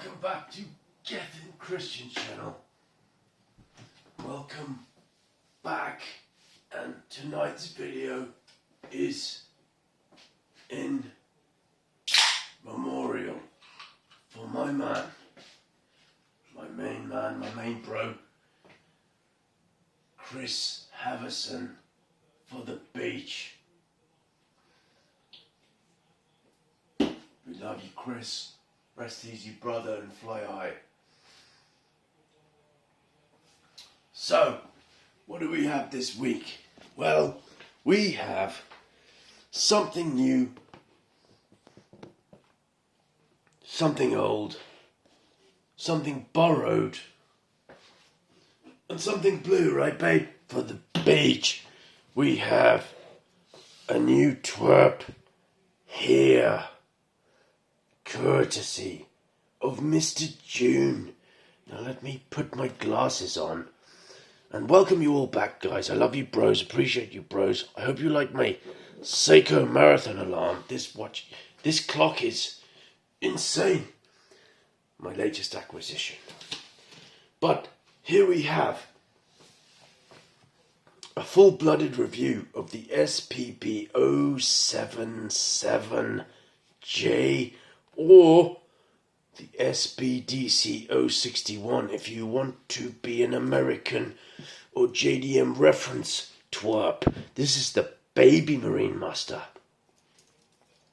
Welcome back to Getting Christian channel. Welcome back, and tonight's video is in memorial for my man, my main bro, Chris Haverson, for the beach. We love you, Chris. Rest easy, brother, and fly high. So, what do we have this week? Well, we have something new, something old, something borrowed, and something blue, right, babe? For the beach, we have a new twerp here, courtesy of Mr. June. Now let me put my glasses on and welcome you all back, guys. I love you, bros. Appreciate you, bros. I hope you like my Seiko marathon alarm. This clock is insane. My latest acquisition. But here we have a full-blooded review of the SPB077J or the SBDC061 if you want to be an American or JDM reference twerp. This is the baby Marinemaster.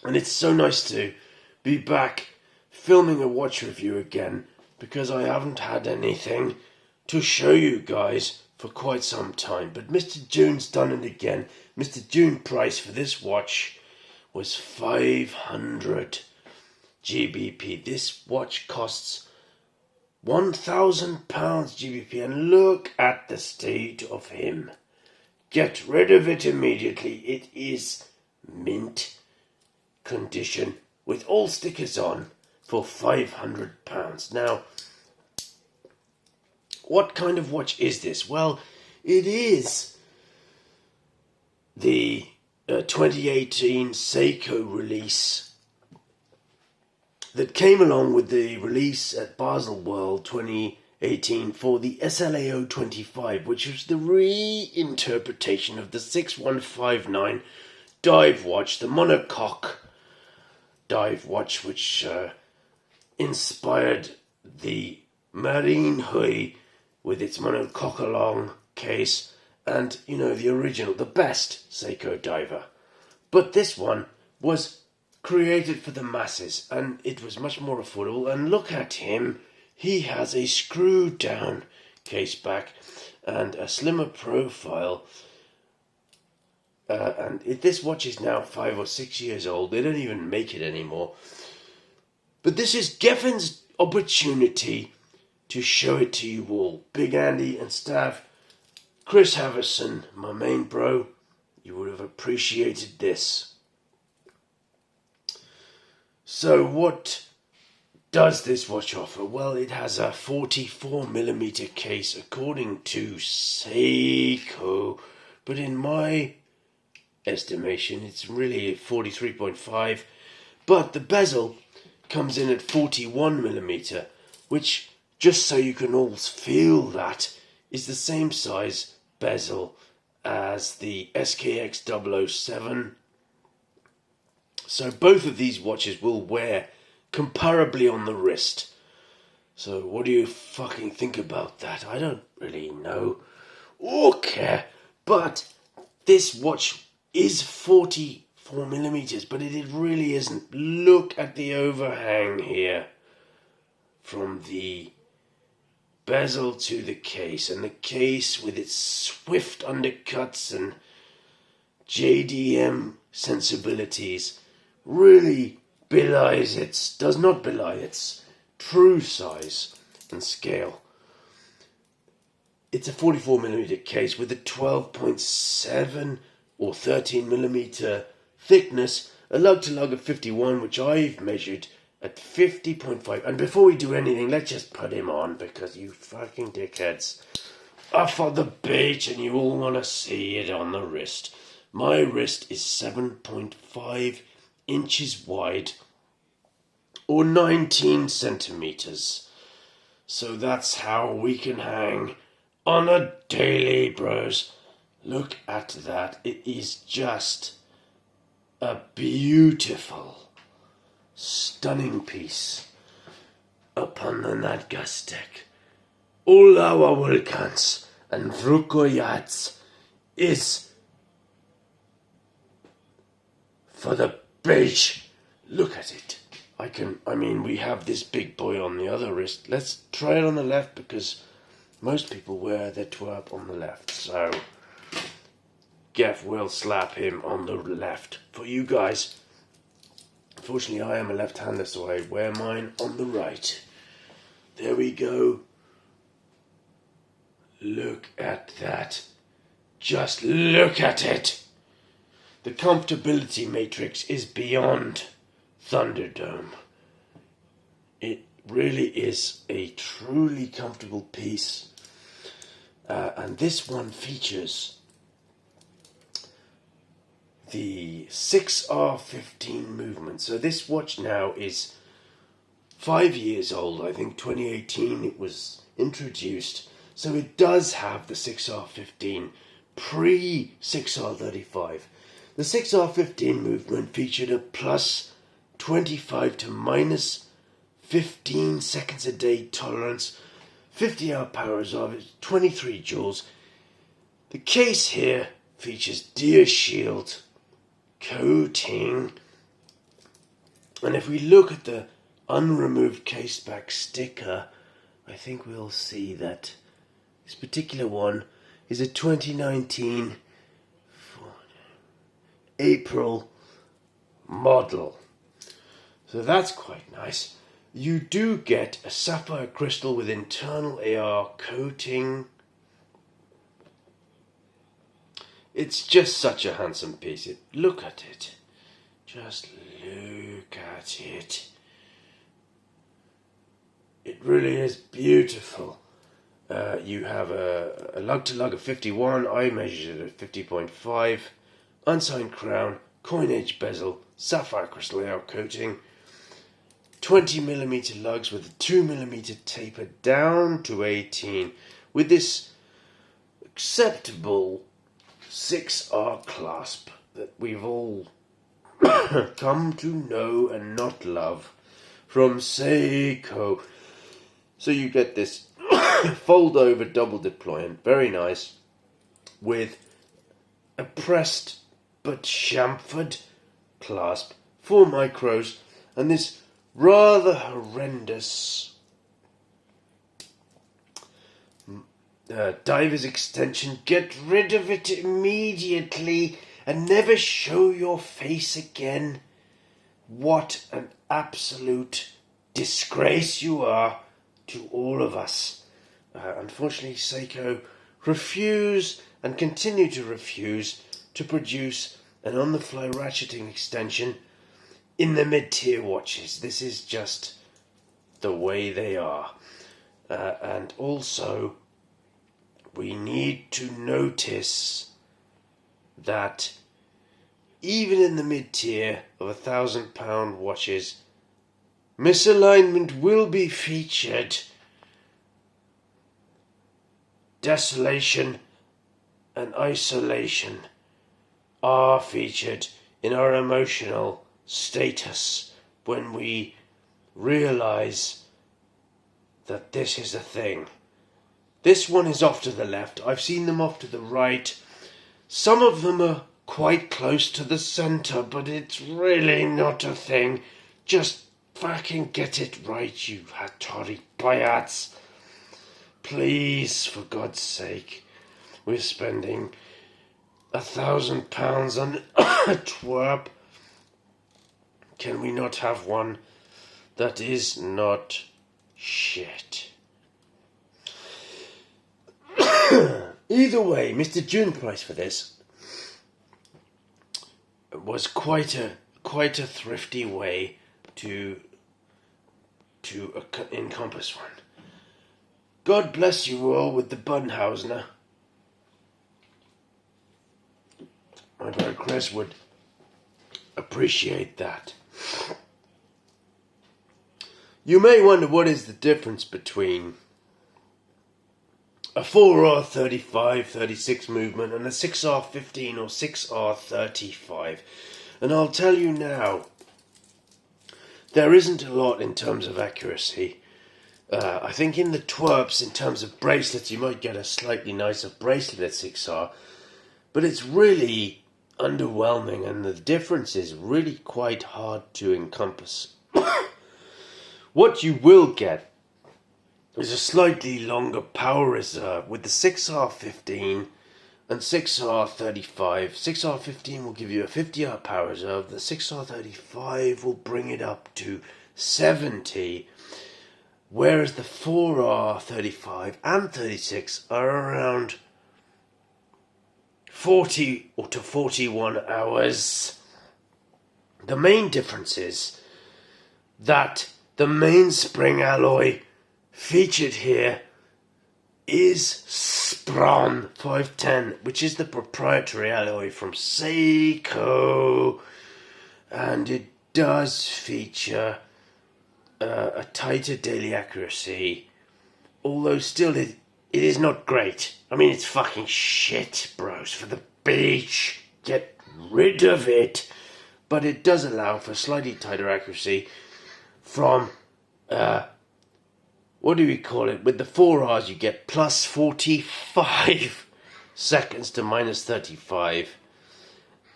And it's so nice to be back filming a watch review again, because I haven't had anything to show you guys for quite some time. But Mr. June's done it again. Mr. June price for this watch was 500 GBP. This watch costs £1,000 GBP, and look at the state of him. Get rid of it immediately. It is mint condition with all stickers on for £500. Now, what kind of watch is this? Well, it is the 2018 Seiko release that came along with the release at Basel World 2018 for the SLAO25, which was the reinterpretation of the 6159 dive watch, the monocoque dive watch, which inspired the Marine Hui with its monocoque along case, and, you know, the original, the best Seiko diver. But this one was created for the masses, and it was much more affordable. And look at him. He has a screwed down case back and a slimmer profile. This watch is now 5 or 6 years old. They don't even make it anymore. But this is Geffin's opportunity to show it to you all. Big Andy and staff, Chris Haverson, my main bro, you would have appreciated this. So what does this watch offer? Well, it has a 44mm case according to Seiko, but in my estimation it's really 43.5, but the bezel comes in at 41mm, which, just so you can all feel that, is the same size bezel as the SKX007. So both of these watches will wear comparably on the wrist. So what do you fucking think about that? I don't really know or care. But this watch is 44mm, but it really isn't. Look at the overhang here from the bezel to the case, and the case with its swift undercuts and JDM sensibilities really does not belie its true size and scale. It's a 44mm case with a 12.7 or 13mm thickness, a lug-to-lug of 51, which I've measured at 50.5. And before we do anything, let's just put him on, because you fucking dickheads are for the beach and you all want to see it on the wrist. My wrist is 7.5 inches wide, or 19 centimeters. So that's how we can hang on a daily, bros. Look at that. It is just a beautiful, stunning piece upon the Nadgas deck. All our Vulcans and Vrukojats is for the beige. Look at it. We have this big boy on the other wrist. Let's try it on the left because most people wear their twerp on the left. So, Geff will slap him on the left for you guys. Unfortunately, I am a left-hander, so I wear mine on the right. There we go. Look at that. Just look at it. The comfortability matrix is beyond Thunderdome. It really is a truly comfortable piece. And this one features the 6R15 movement. So this watch now is 5 years old. I think 2018 it was introduced. So it does have the 6R15 pre-6R35. The 6R15 movement featured a plus 25 to minus 15 seconds a day tolerance, 50 hour power reserve, 23 joules. The case here features deer shield coating, and if we look at the unremoved case back sticker, I think we'll see that this particular one is a 2019 April model. So that's quite nice. You do get a sapphire crystal with internal AR coating. It's just such a handsome piece. Look at it. Just look at it. It really is beautiful. You have a lug-to-lug of 51. I measured it at 50.5. Unsigned crown, coinage bezel, sapphire crystal AR coating. 20mm lugs with a 2mm taper down to 18 with this acceptable 6R clasp that we've all come to know and not love from Seiko. So you get this fold over double deployment, very nice, with a pressed but chamfered clasp, 4 micros, and this rather horrendous diver's extension. Get rid of it immediately and never show your face again. What an absolute disgrace you are to all of us. Unfortunately, Seiko refuse and continue to refuse to produce an on-the-fly ratcheting extension in the mid-tier watches. This is just the way they are. And also, we need to notice that even in the mid-tier of £1,000 watches, misalignment will be featured. Desolation and isolation are featured in our emotional status when we realize that this is a thing. This one is off to the left. I've seen them off to the right. Some of them are quite close to the center, but it's really not a thing. Just fucking get it right, you Hattori Bayats. Please, for God's sake. We're spending £1,000 on a twerp. Can we not have one that is not shit? Either way, Mr. June price for this was quite a thrifty way to encompass one. God bless you all with the Bunhausener. My brother Chris would appreciate that. You may wonder what is the difference between a 4R35, 36 movement and a 6R15 or 6R35. And I'll tell you now, there isn't a lot in terms of accuracy. I think in the twerps, in terms of bracelets, you might get a slightly nicer bracelet at 6R, but it's really underwhelming, and the difference is really quite hard to encompass. What you will get is a slightly longer power reserve with the 6R15 and 6R35. 6R15 will give you a 50-hour power reserve. The 6R35 will bring it up to 70. Whereas the 4R35 and 36 are around 40 or to 41 hours. The main difference is that the mainspring alloy featured here is Spron 510, which is the proprietary alloy from Seiko, and it does feature a tighter daily accuracy, although still it is not great. I mean, it's fucking shit, bros, for the beach. Get rid of it. But it does allow for slightly tighter accuracy from, what do we call it? With the 4Rs you get plus 45 seconds to minus 35.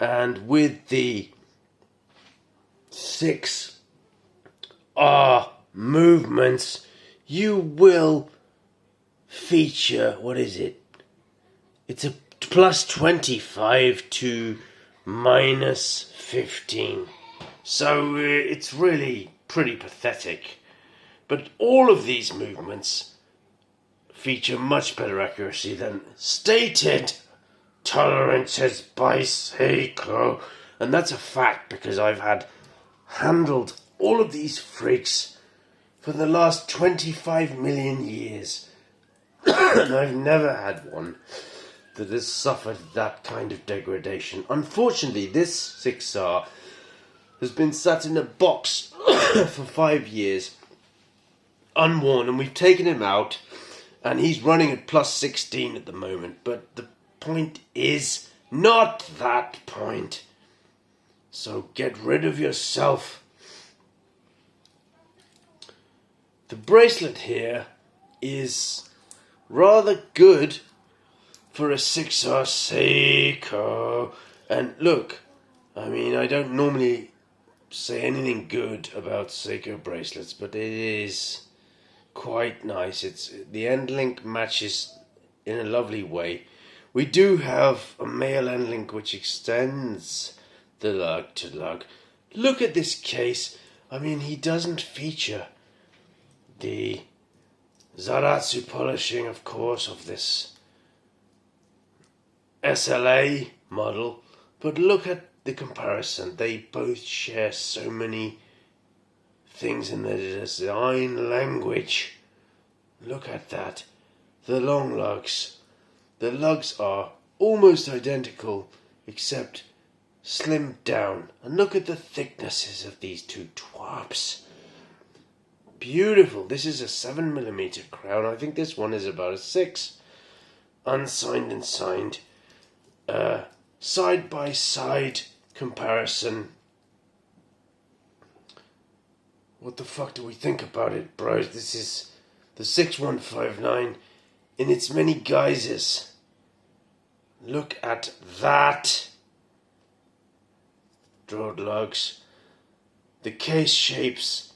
And with the 6R movements, you will feature, what is it? It's a plus 25 to minus 15. So it's really pretty pathetic. But all of these movements feature much better accuracy than stated tolerances by Seiko. And that's a fact, because I've handled all of these freaks for the last 25 million years. And I've never had one that has suffered that kind of degradation. Unfortunately, this 6R has been sat in a box for 5 years, unworn, and we've taken him out, and he's running at plus 16 at the moment. But the point is not that point. So get rid of yourself. The bracelet here is rather good for a 6R Seiko. And look, I mean, I don't normally say anything good about Seiko bracelets, but it is quite nice. The end link matches in a lovely way. We do have a male end link which extends the lug to lug. Look at this case. I mean, he doesn't feature the Zaratsu polishing, of course, of this SLA model, but look at the comparison. They both share so many things in their design language. Look at that. The long lugs. The lugs are almost identical, except slimmed down. And look at the thicknesses of these two twarps. Beautiful. This is a 7mm crown. I think this one is about a 6. Unsigned and signed. Side by side comparison. What the fuck do we think about it, bros? This is the 6159 in its many guises. Look at that. Drawed lugs. The case shapes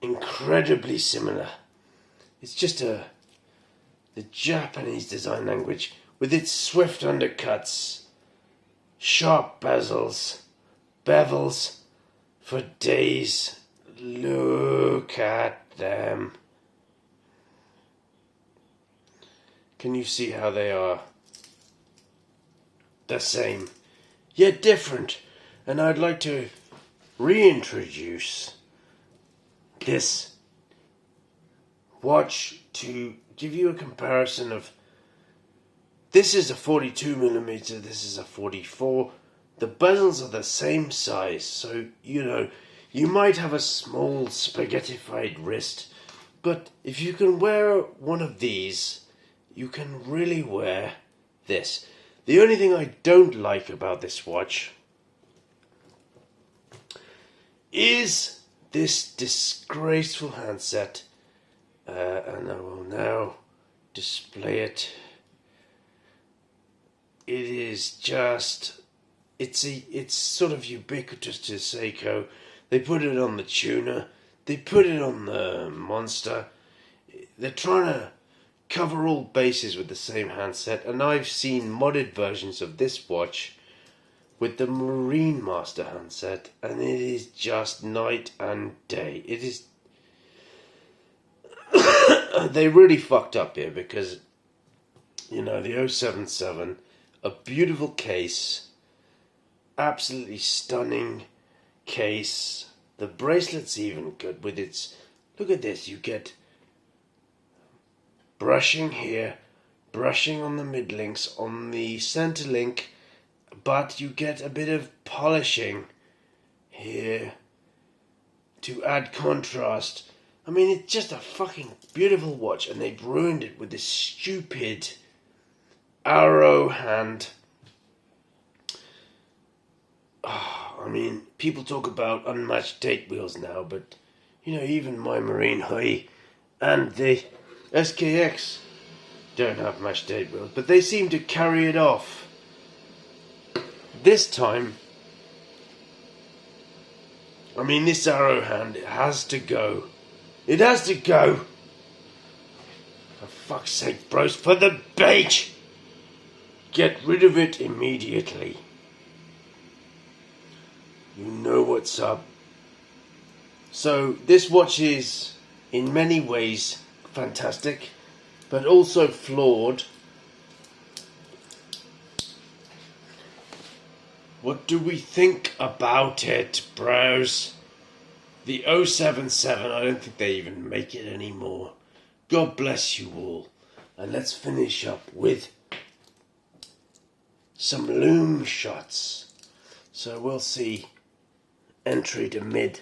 incredibly similar. It's just the Japanese design language with its swift undercuts, sharp bezels, bevels for days. Look at them. Can you see how they are the same, yet different? And I'd like to reintroduce this watch to give you a comparison of, this is a 42mm, this is a 44. The bezels are the same size, so you You might have a small spaghettified wrist, but if you can wear one of these, you can really wear this. The only thing I don't like about this watch is this disgraceful handset, and I will now display it. It is just, it's sort of ubiquitous to Seiko. They put it on the tuner, they put it on the Monster. They're trying to cover all bases with the same handset, and I've seen modded versions of this watch with the Marinemaster handset, and it is just night and day. It is they really fucked up here, because you know, the 077, a beautiful case, absolutely stunning case. The bracelet's even good with its, look at this, you get brushing here, brushing on the mid links, on the center link, but you get a bit of polishing here to add contrast. I mean, it's just a fucking beautiful watch, and they've ruined it with this stupid arrow hand. I mean, people talk about unmatched date wheels now, but you know, even my Marine High and the SKX don't have matched date wheels, but they seem to carry it off. This time, I mean, this arrow hand, it has to go. It has to go. For fuck's sake, bros, for the bait! Get rid of it immediately. You know what's up. So, this watch is, in many ways, fantastic, but also flawed. What do we think about it, bros? The 077, I don't think they even make it anymore. God bless you all. And let's finish up with some Lume shots. So we'll see entry to mid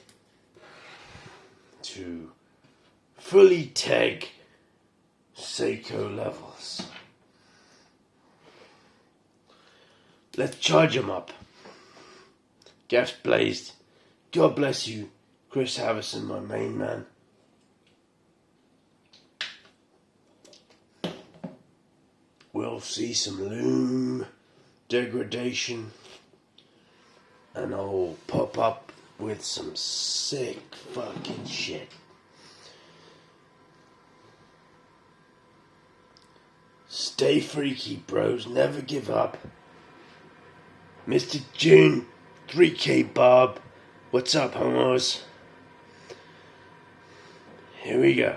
to fully tag Seiko levels. Let's charge them up. Gaffs blazed. God bless you, Chris Havison, my main man. We'll see some Lume degradation, and I'll pop up with some sick fucking shit. Stay freaky, bros. Never give up. Mr. June, 3K Bob. What's up, homos? Here we go.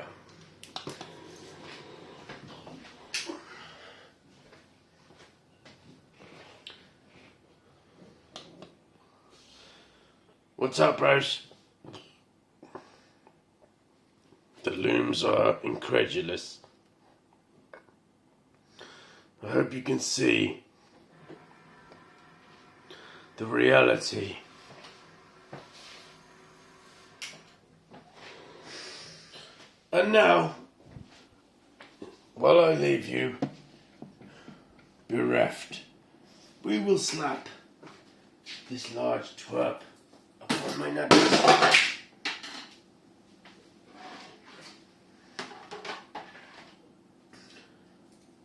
What's up, bros? The Lumes are incredulous. I hope you can see the reality. And now, while I leave you bereft, we will slap this large twerp upon my knuckles.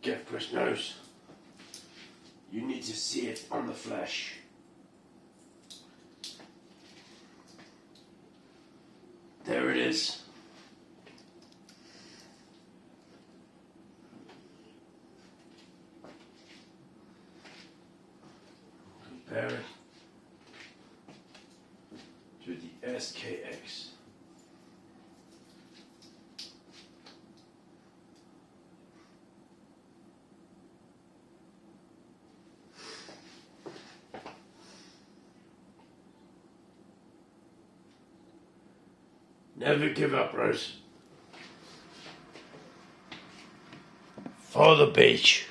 Get Chris knows. You need to see it on the flesh. There it is. Compare it to the SKX. Never give up, Rose. For the beach.